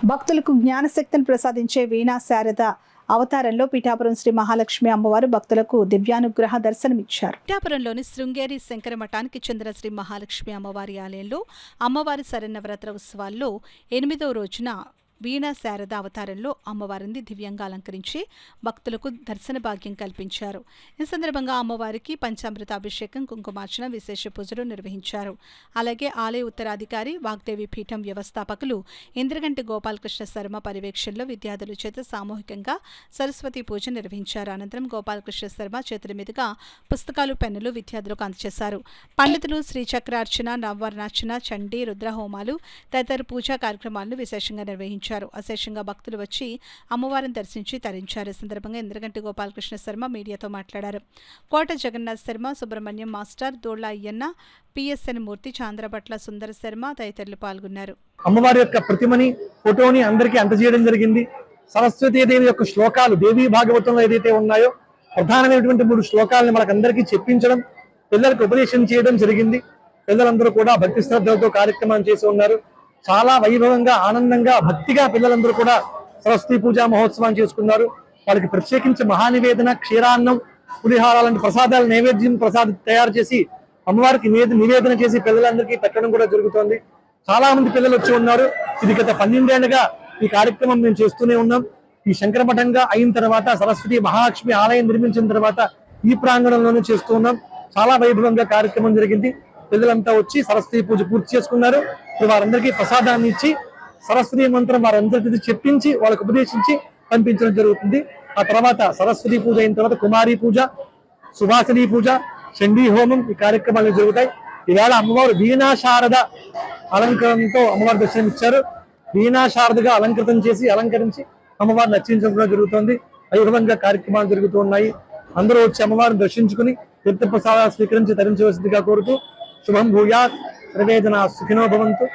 భక్తులకు జ్ఞానశక్తిని ప్రసాదించే వీణా శారద అవతారంలో పిఠాపురం శ్రీ మహాలక్ష్మి అమ్మవారు భక్తులకు దివ్యానుగ్రహ దర్శనమిచ్చారు. పిఠాపురంలోని శృంగేరి శంకర మఠానికి చెందిన శ్రీ మహాలక్ష్మి అమ్మవారి ఆలయంలో అమ్మవారి శరన్నవరాత్రి ఉత్సవాల్లో 8వ రోజున వీణా శారద అవతారంలో అమ్మవారిని దివ్యంగా అలంకరించి భక్తులకు దర్శన భాగ్యం కల్పించారు. ఈ సందర్భంగా అమ్మవారికి పంచామృత అభిషేకం, కుంకుమార్చన, విశేష పూజలు నిర్వహించారు. అలాగే ఆలయ ఉత్తరాధికారి వాగ్దేవి పీఠం వ్యవస్థాపకులు ఇంద్రగంటి గోపాలకృష్ణ శర్మ పర్యవేక్షణలో విద్యార్థుల చేత సామూహికంగా సరస్వతి పూజ నిర్వహించారు. అనంతరం గోపాలకృష్ణ శర్మ చేతుల మీదుగా పుస్తకాలు, పెన్నులు విద్యార్థులకు అందజేశారు. పండితులు శ్రీచక్రార్చన, నవవర్ణార్చన, చండీ, రుద్రహోమాలు తదితర పూజా కార్యక్రమాలను విశేషంగా నిర్వహించారు. అశేషంగా భక్తులు వచ్చి అమ్మవారిని దర్శించి తరించారు. ఈ సందర్భంగా ఇంద్రగంటి గోపాలకృష్ణ శర్మ మీడియాతో మాట్లాడారు. కోట జగన్నాథ్ శర్మ, సుబ్రహ్మణ్యం మాస్టర్, దోళ్ల అయ్యన్న, పిఎస్ఎన్ మూర్తి, చాంద్రపట్ల సుందర శర్మ తదితరులు పాల్గొన్నారు. అమ్మవారి యొక్క ప్రతిమని, ఫోటోని అందరికీ అందజేయడం జరిగింది. సరస్వతీదేవి యొక్క శ్లోకాలు దేవీ భాగవతంలో ఏదైతే ఉన్నాయో ప్రధానమైనటువంటి 3 శ్లోకాలను మనకందరికీ చెప్పించడం, పిల్లలకు ఉపదేశం చేయడం జరిగింది. పిల్లలందరూ కూడా భక్తి శ్రద్ధలతో కార్యక్రమాన్ని చేసి ఉన్నారు. చాలా వైభవంగా, ఆనందంగా, భక్తిగా పిల్లలందరూ కూడా సరస్వతి పూజా మహోత్సవాన్ని చేసుకున్నారు. వాళ్ళకి ప్రత్యేకించి మహానివేదన, క్షీరాన్నం, పులిహార లాంటి ప్రసాదాలు నైవేద్యం తయారు చేసి అమ్మవారికి నివేదన చేసి పిల్లలందరికీ పెట్టడం కూడా జరుగుతోంది. చాలా మంది పిల్లలు వచ్చి ఉన్నారు. ఇది గత 12 ఏళ్లుగా ఈ కార్యక్రమం మేము చేస్తూనే ఉన్నాం. ఈ శంకరమఠంగా అయిన తర్వాత, సరస్వతి మహాలక్ష్మి ఆలయం నిర్మించిన తర్వాత ఈ ప్రాంగణంలోనే చేస్తూ ఉన్నాం. చాలా వైభవంగా కార్యక్రమం జరిగింది. పిల్లలంతా వచ్చి సరస్వతి పూజ పూర్తి చేసుకున్నారు. వారందరికీ ప్రసాదాన్ని ఇచ్చి సరస్వతి మంత్రం వారందరికీ చెప్పించి వాళ్ళకు ఉపదేశించి పంపించడం జరుగుతుంది. ఆ తర్వాత సరస్వతి పూజ అయిన తర్వాత కుమారి పూజ, సుభాసిని పూజ, చండీ హోమం ఈ కార్యక్రమాలు జరుగుతాయి. ఈవేళ అమ్మవారు వీణా శారద అలంకరణతో అమ్మవారు దర్శనం ఇచ్చారు. వీణా శారదగా అలంకరించి అమ్మవారిని అర్చించడం జరుగుతుంది. వైభవంగా కార్యక్రమాలు జరుగుతూ ఉన్నాయి. అందరూ వచ్చి అమ్మవారిని దర్శించుకుని తీర్థప్రసాదాలు స్వీకరించి తరించవలసిందిగా కోరుతూ శుభం భూయాత్, సర్వే జనా సుఖినో భవంతు.